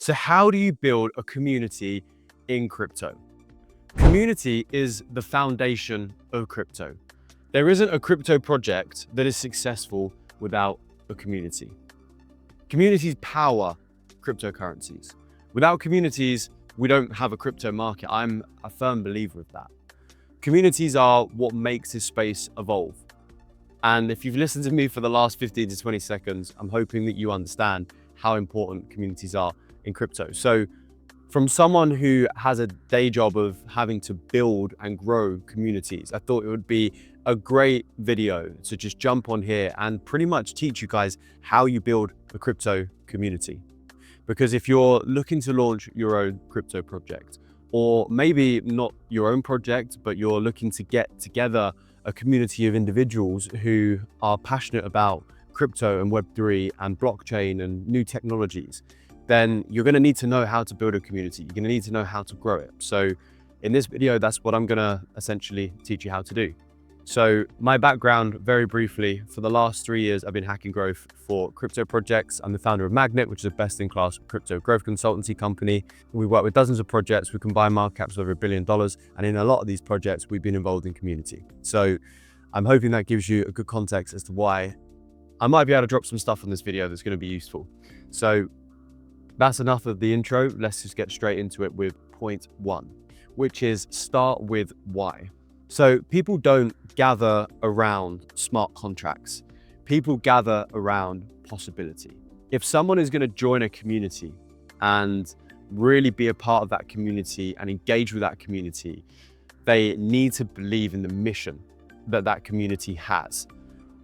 So how do you build a community in crypto? Community is the foundation of crypto. There isn't a crypto project that is successful without a community. Communities power cryptocurrencies. Without communities, we don't have a crypto market. I'm a firm believer of that. Communities are what makes this space evolve. And if you've listened to me for the last 15 to 20 seconds, I'm hoping that you understand how important communities are in crypto. So from someone who has a day job of having to build and grow communities, I thought it would be a great video to just jump on here and pretty much teach you guys how you build a crypto community. Because if you're looking to launch your own crypto project, or maybe not your own project, but you're looking to get together a community of individuals who are passionate about crypto and Web3 and blockchain and new technologies, then you're going to need to know how to build a community. You're going to need to know how to grow it. So in this video, that's what I'm going to essentially teach you how to do. So my background, very briefly, for the last 3 years, I've been hacking growth for crypto projects. I'm the founder of Magnet, which is a best-in-class crypto growth consultancy company. We work with dozens of projects. We combine market caps of over $1 billion. And in a lot of these projects, we've been involved in community. So I'm hoping that gives you a good context as to why I might be able to drop some stuff on this video that's going to be useful. So that's enough of the intro. Let's just get straight into it with point one, which is start with why. So people don't gather around smart contracts. People gather around possibility. If someone is going to join a community and really be a part of that community and engage with that community, they need to believe in the mission that that community has.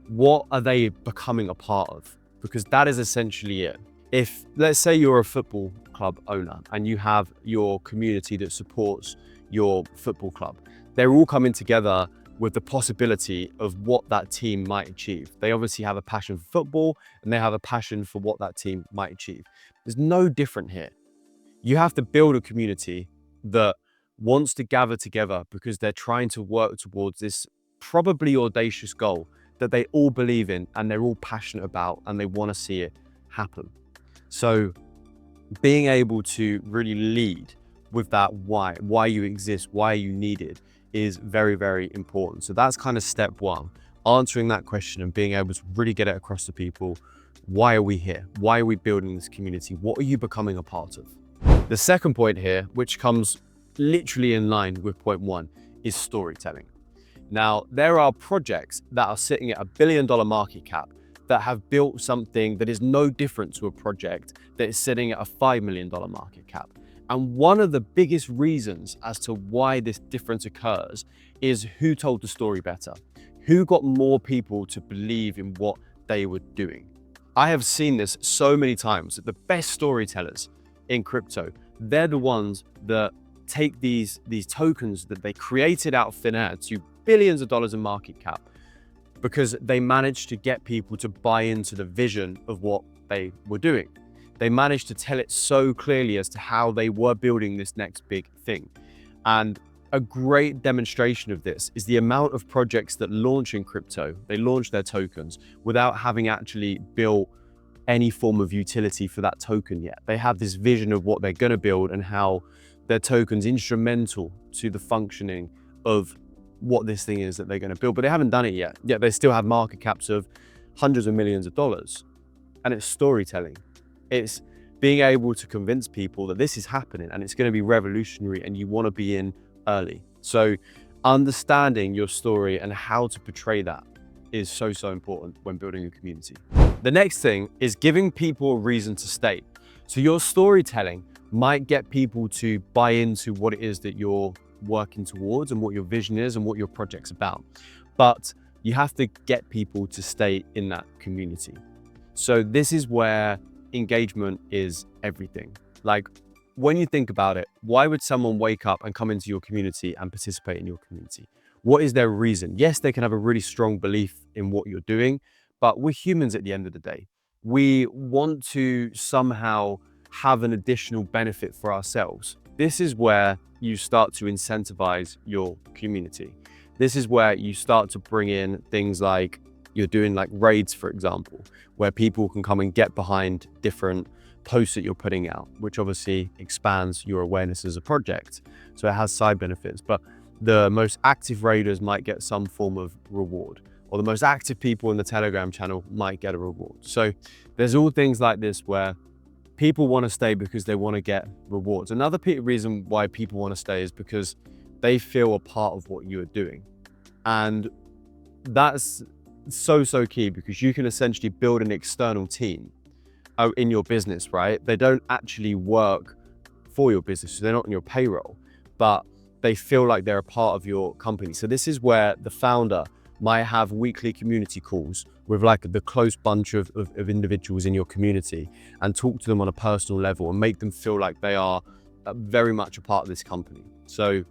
What are they becoming a part of? Because that is essentially it. If, let's say you're a football club owner and you have your community that supports your football club, they're all coming together with the possibility of what that team might achieve. They obviously have a passion for football and they have a passion for what that team might achieve. There's no different here. You have to build a community that wants to gather together because they're trying to work towards this probably audacious goal that they all believe in and they're all passionate about and they want to see it happen. So being able to really lead with that why you exist, why you needed, is very, very important. So that's kind of step one, answering that question and being able to really get it across to people. Why are we here? Why are we building this community? What are you becoming a part of? The second point here, which comes literally in line with point one, is storytelling. Now, there are projects that are sitting at $1 billion market cap that have built something that is no different to a project that is sitting at a $5 million market cap. And one of the biggest reasons as to why this difference occurs is who told the story better, who got more people to believe in what they were doing. I have seen this so many times that the best storytellers in crypto, they're the ones that take these tokens that they created out of thin air to billions of dollars in market cap because they managed to get people to buy into the vision of what they were doing. They managed to tell it so clearly as to how they were building this next big thing. And a great demonstration of this is the amount of projects that launch in crypto. They launch their tokens without having actually built any form of utility for that token yet. They have this vision of what they're going to build and how their token's instrumental to the functioning of what this thing is that they're going to build, but they haven't done it yet. Yet they still have market caps of hundreds of millions of dollars. And it's storytelling. It's being able to convince people that this is happening and it's going to be revolutionary and you want to be in early. So understanding your story and how to portray that is so important when building a community. The next thing is giving people a reason to stay. So your storytelling might get people to buy into what it is that you're working towards and what your vision is and what your project's about. But you have to get people to stay in that community. So this is where engagement is everything. Like when you think about it, why would someone wake up and come into your community and participate in your community? What is their reason? Yes, they can have a really strong belief in what you're doing, but we're humans at the end of the day. We want to somehow have an additional benefit for ourselves. This is where you start to incentivize your community. This is where you start to bring in things like you're doing like raids, for example, where people can come and get behind different posts that you're putting out, which obviously expands your awareness as a project. So it has side benefits, but the most active raiders might get some form of reward, or the most active people in the Telegram channel might get a reward. So there's all things like this where people want to stay because they want to get rewards. Another reason why people want to stay is because they feel a part of what you are doing. And that's so key, because you can essentially build an external team in your business, right? They don't actually work for your business, so they're not on your payroll, but they feel like they're a part of your company. So this is where the founder might have weekly community calls with like the close bunch of individuals in your community, and talk to them on a personal level and make them feel like they are very much a part of this company. So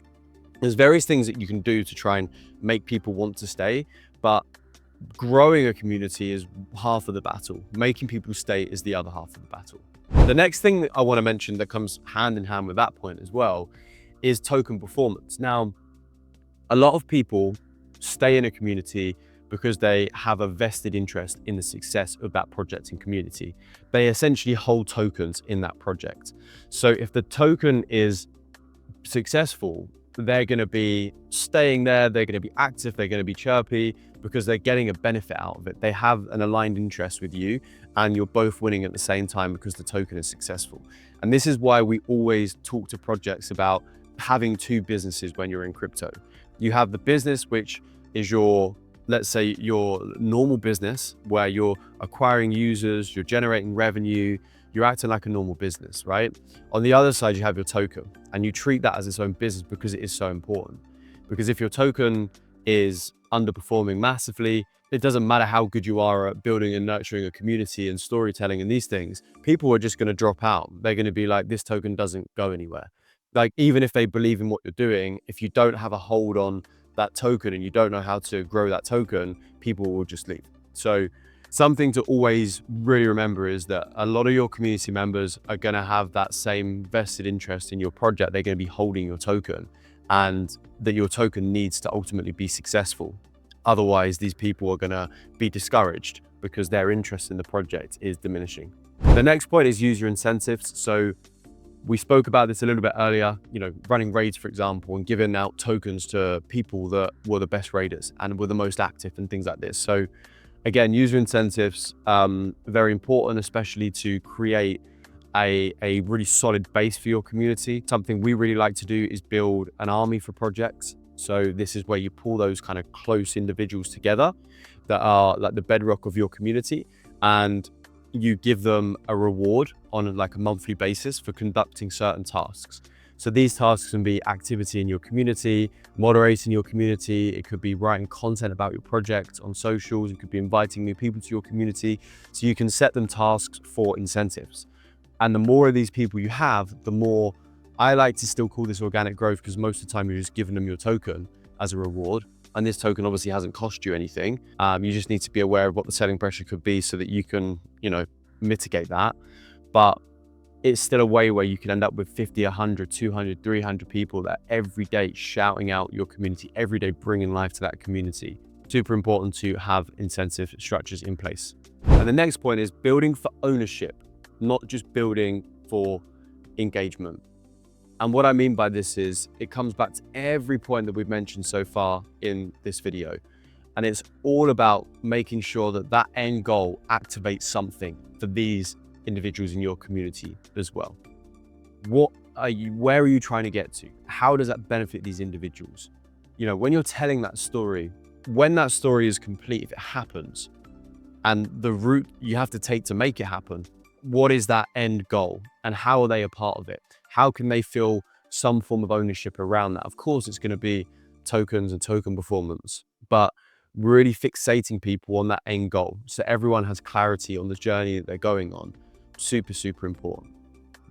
there's various things that you can do to try and make people want to stay, but growing a community is half of the battle. Making people stay is the other half of the battle. The next thing that I want to mention that comes hand in hand with that point as well is token performance. Now, a lot of people stay in a community because they have a vested interest in the success of that project and community. They essentially hold tokens in that project. So if the token is successful, they're going to be staying there, they're going to be active, they're going to be chirpy, because they're getting a benefit out of it. They have an aligned interest with you, and you're both winning at the same time because the token is successful. And this is why we always talk to projects about having two businesses when you're in crypto. You have the business, which is your, let's say, your normal business, where you're acquiring users, you're generating revenue, you're acting like a normal business, right? On the other side, you have your token, and you treat that as its own business because it is so important. Because if your token is underperforming massively, it doesn't matter how good you are at building and nurturing a community and storytelling and these things, people are just going to drop out. They're going to be like, this token doesn't go anywhere. Like, even if they believe in what you're doing, if you don't have a hold on that token and you don't know how to grow that token, people will just leave. So something to always really remember is that a lot of your community members are going to have that same vested interest in your project. They're going to be holding your token, and that your token needs to ultimately be successful. Otherwise, these people are going to be discouraged because their interest in the project is diminishing. The next point is user incentives. So we spoke about this a little bit earlier, running raids, for example, and giving out tokens to people that were the best raiders and were the most active and things like this. So again, user incentives, very important, especially to create a really solid base for your community. Something we really like to do is build an army for projects. So this is where you pull those kind of close individuals together that are like the bedrock of your community, and you give them a reward on like a monthly basis for conducting certain tasks. So these tasks can be activity in your community, moderating your community. It could be writing content about your project on socials. It could be inviting new people to your community. So you can set them tasks for incentives. And the more of these people you have, the more, I like to still call this organic growth, because most of the time you're just giving them your token as a reward. And this token obviously hasn't cost you anything. You just need to be aware of what the selling pressure could be so that you can, mitigate that. But it's still a way where you can end up with 50, 100, 200, 300 people that are every day shouting out your community, every day bringing life to that community. Super important to have incentive structures in place. And the next point is building for ownership, not just building for engagement. And what I mean by this is it comes back to every point that we've mentioned so far in this video. And it's all about making sure that that end goal activates something for these individuals in your community as well. Where are you trying to get to? How does that benefit these individuals? When you're telling that story, when that story is complete, if it happens, and the route you have to take to make it happen, what is that end goal and how are they a part of it? How can they feel some form of ownership around that? Of course, it's going to be tokens and token performance, but really fixating people on that end goal so everyone has clarity on the journey that they're going on. Super important.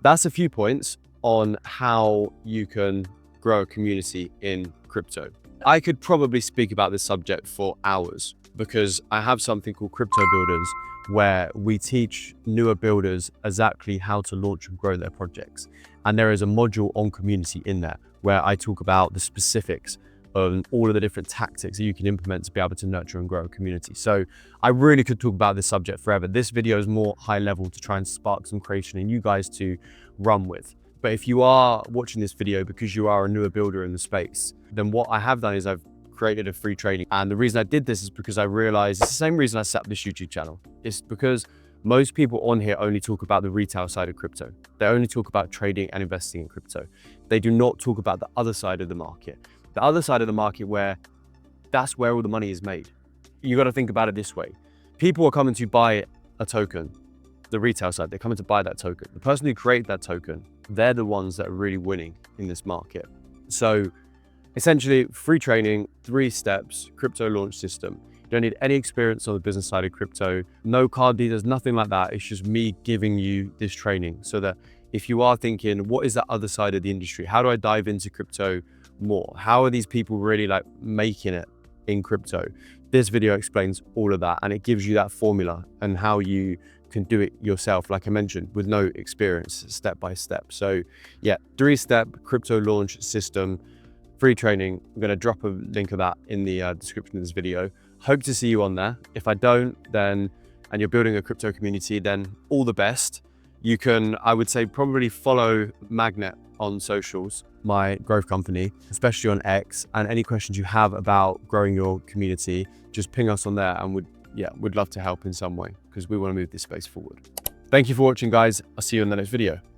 That's a few points on how you can grow a community in crypto. I could probably speak about this subject for hours, because I have something called Crypto Builders, where we teach newer builders exactly how to launch and grow their projects. And there is a module on community in there where I talk about the specifics and all of the different tactics that you can implement to be able to nurture and grow a community. So I really could talk about this subject forever. This video is more high level to try and spark some creation in you guys to run with. But if you are watching this video because you are a newer builder in the space, then what I have done is I've created a free training. And the reason I did this is because I realized it's the same reason I set up this YouTube channel. It's because most people on here only talk about the retail side of crypto. They only talk about trading and investing in crypto. They do not talk about the other side of the market. The other side of the market where that's where all the money is made. You got to think about it this way. People are coming to buy a token, the retail side, they're coming to buy that token. The person who created that token, they're the ones that are really winning in this market. So essentially, free training, 3 steps, crypto launch system. You don't need any experience on the business side of crypto, no card details, nothing like that. It's just me giving you this training so that if you are thinking, what is that other side of the industry? How do I dive into crypto more? How are these people really like making it in crypto? This video explains all of that, and it gives you that formula and how you can do it yourself, like I mentioned, with no experience, step by step. So yeah, 3-step crypto launch system, free training. I'm going to drop a link of that in the description of this video. Hope to see you on there. If I don't, then, and you're building a crypto community, then all the best. You can, I would say, probably follow Magnet on socials, my growth company, especially on X, and any questions you have about growing your community, just ping us on there, and we'd love to help in some way because we want to move this space forward. Thank you for watching, guys. I'll see you in the next video.